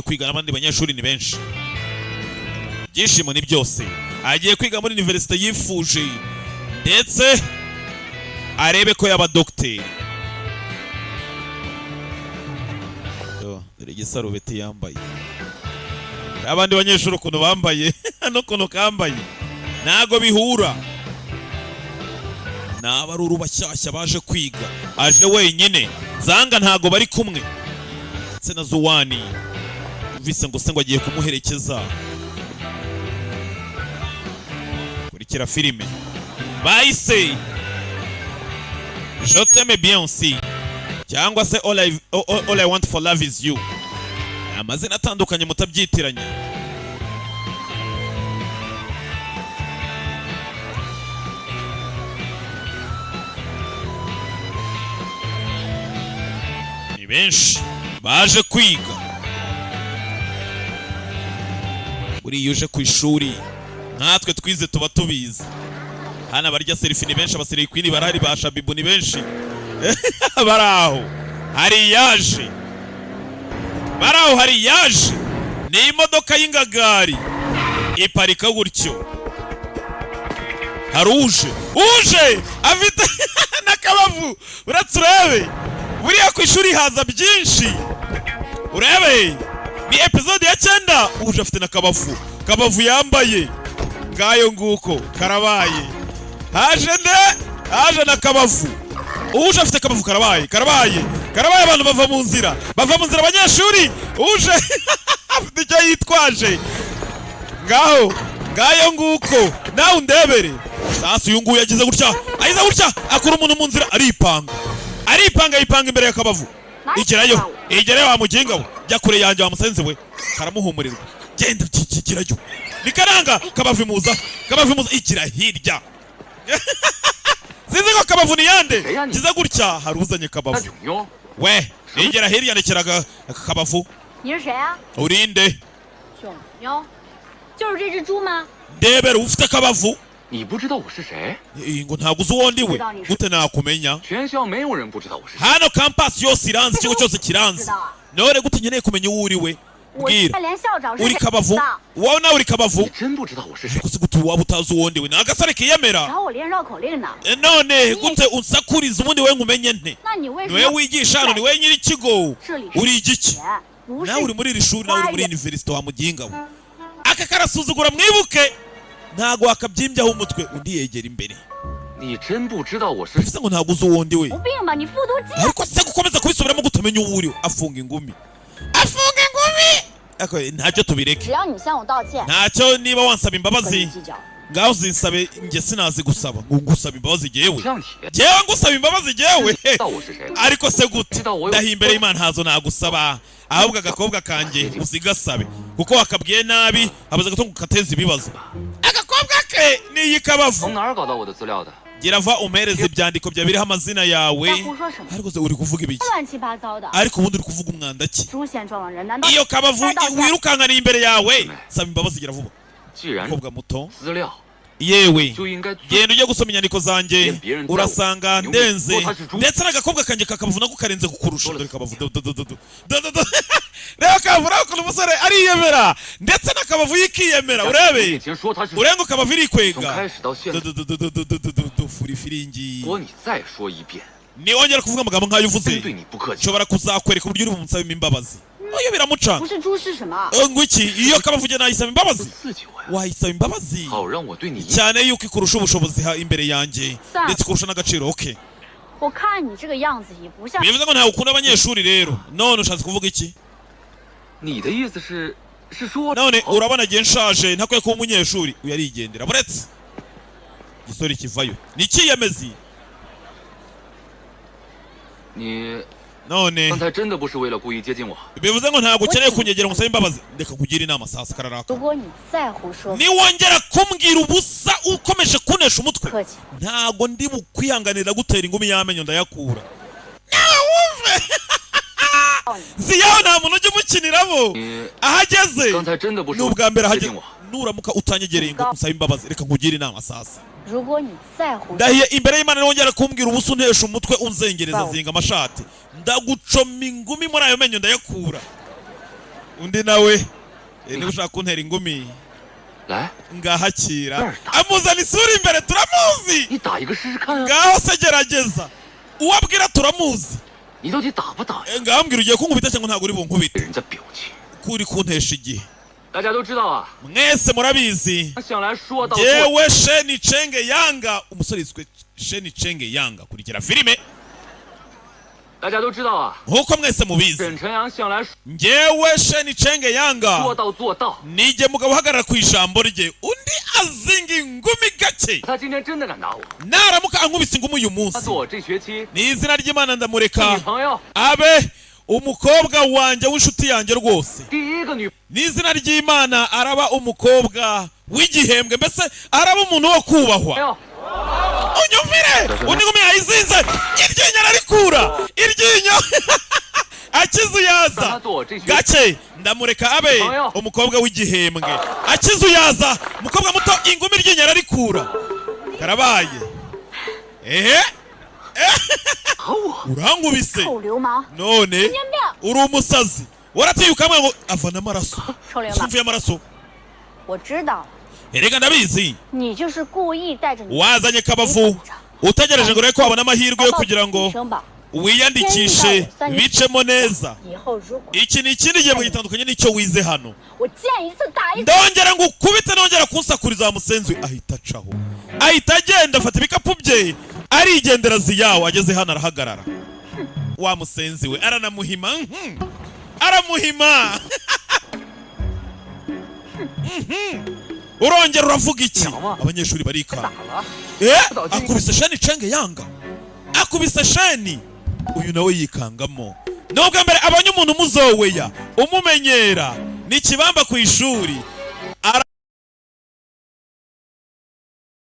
kwiga n'abandi banyeshuri ni benshi. Byishimo ni byose. Agiye kwiga muri university yifuje ndetse arebe ko yaba docteur. Dore igisarubeti yambaye. Abandi banyeshuri ukuntu bambaye no kuno kambaye nago bihura. N'abaruru bashyashya baje kwiga. Aje wenyine. Zanga ntago bari kumwe. Ndetse na Zuwani. Vise ngo se ngo agiye kumuherekeza. Kurikira filime. Bahise Je t'aime bien aussi. Cyangwa se all I want for love is you. Amazina atandukanye mutabyitiranye. Ni benshi baje kwiga. Buri uje ku ishuri natwe twize tuba tubizi. Hana barya selfie ni benshi, abasiri kwini barari basha bibu ni benshi. Baraho hari yaje. Baraho hari yaje. Ni imodoka y'ingagari iparika gutyo. Haruje uje afite nakabavu. Uraturebe buriya ku ishuri haza byinshi. Urebe ni episode ya 9 uje afite nakabavu. Kabavu yambaye ngayo nguko karabaye. Haje na kabavu. Uje afite kabavu karabaye abantu bava mu nzira abanyeshuri. Uje afite icyo yitwaje ngayo nguko nawe undebere. Sasa uyu nguyu yagize gutya akura umuntu mu nzira aripanga imbere ya kabavu. Igerayo wa muginga we jya kure yanjye wa musenzi we. Karamuhumurirwa genda kirayo nikaranga kabavu imuza ikira hirya. Zizi ko kabavu ni yande kiza gutya haruzanye kabavu. We igera hirya ndekeraga kabavu. Urinde Debere ufite kabavu. Ngo ntago uzi uwo ndiwe gute nakumenya. Hano campus yose iranze, ikigo cyose kiranze. None gute nkeneye kumenya uwo uriwe. Bwira uri kabavu. Wowe nawe uri kabavu. Gusa gute waba utazi uwo ndiwe. Nagasare kiyemera. None gute unsakuriza ubundi we ngumenye nte. Niwe wigisha hano, niwe nyiri ikigo. Uri igiki. Nawe uri muri iri shuri, nawe uri muri university wa muginga we. Aka karasuzugura mwibuke. Ntago wakabyimbyaho umutwe undi yegera imbere. Bivuze ngo ntago uzi uwo ndiwe. Ariko se gukomeza kubisubiramo gutamenya uwo uriwe. Afunga ingumi. Ako ntacyo tubireke. Ntacyo niba wansaba imbabazi ngaho zinsabe nge sinazi gusaba. Ngusaba imbabazi jewe ngusaba imbabazi jewe. Ariko se gute ndahi imbere y'Imana hazo nagusaba. Ahubwo agakobwa kanje uzigasabe kuko wakabwiye nabi abaza gato gukateza ibibazo. Agakobwa ke ni yikabavu. Gira va umereze ibyandiko bya biri amazina yawe. Ariko se uri kuvuga ibiki? Ariko ubundi uri kuvuga umwanda ki? Iyo kabavu wirukankana imbere yawe saba imbabazi gira vuba. Akobwa muto. Yewe genda ujye gusoma inyandiko zanjye urasanga ndenze ndetse n'agakobwa kanjye kakabavu nako karenze kukurusha. Dore kabavu rero kabavu nako umusore ariyemera ndetse n'akabavu yikiyemera. Urebe urengo kabavu iri kwega furifiringi. Niongera kuvuga amagambo nkayo uvuze nshobora kuzakwereka uburyo uri bumusaba imbabazi. Oyo biramuca. Ngo iki iyo kabavuge nayisaba imbabazi. Wayisaba imbabazi cyane yuko ikurusha ubushobozi imbere yanjye ndetse kurusha n'agaciro. Okay, bivuze ngo ntawe ukunda abanyeshuri rero. None ushatse kuvuga iki? None urabona gihe nshaje ntakwiye kuba umunyeshuri. Uyarigendera buretse gisori kivayo nikiyemezi. None bivuze ngo ntago ukeneye kunyegera ngusaba imbabazi. Ndeka kugira inama sasa kararaka. Niwongera kumbwira ubusa ukomeje kunesha umutwe ntago ndi bukwihanganira gutera ingumi y'amenyo ndayakura. Nawe wumve ziyaho nta muntu ujye umukiniramo. Ahageze n'ubwa mbere ahageze. Nuramuka utanyegereye ngo ngusaba imbabazi reka kugira inama sasa. Ndahiye imbere y'Imana nongera kumbwira ubusa untesha umutwe unzengereza zinga amashati ndagucoma ingumi muri ayo menyo ndayakura. undi nawe niba ushaka kuntera ingumi ngahakira amuzana isura imbere turamuzi ngaho se gerageza uwabwira turamuzi ngambwira ugiye kunkubita cyangwa ntabwo uri bunkubite kuri kuntesha igihe mwese murabizi yewe Shen Cheng Yang umusore yiswe Shen Cheng Yang kurikira filime nkuko mwese mubizi njyewe Shen Cheng Yang nijye mugabo uhagarara ku ijambo rye undi azinga ingumi gake naramuka ankubise ingumi uyu munsi n'izina ry'Imana ndamureka abe umukobwa wanjye w'inshuti yanjye rwose n'izina ry'Imana araba umukobwa w'igihembwe mbese araba umuntu wo kubahwa unyumvire undi ngumi yayizinze iryinyo ararikura iryinyo akizuyaza gake ndamureka abe umukobwa w'igihembwe akizuyaza umukobwa muto ingumi iryinyo ararikura karabaye urangubise none uri umusazi waratiyuka ngo avana amaraso sumvuye amaraso erega ndabizi wazanye kabavu utegereje ngo ureko wabona amahirwe yo kugira ngo wiyandikishe bicemo neza iki ni ikindi gihe gitandukanye n'icyo wize hano ndongera ngo ukubite nongera kunsakuriza wa musenzi ahita acaho ahita agenda afata ibikapu bye arigendera ziyawo ageze hano arahagarara wa musenzi we aranamuhima aramuhima urongera uravuga iki abanyeshuri barikanga akubise Shen Cheng Yang akubise Shen uyu nawe yikangamo nubwo mbere abanye umuntu muzoweya umumenyera ni kibamba ku ishuri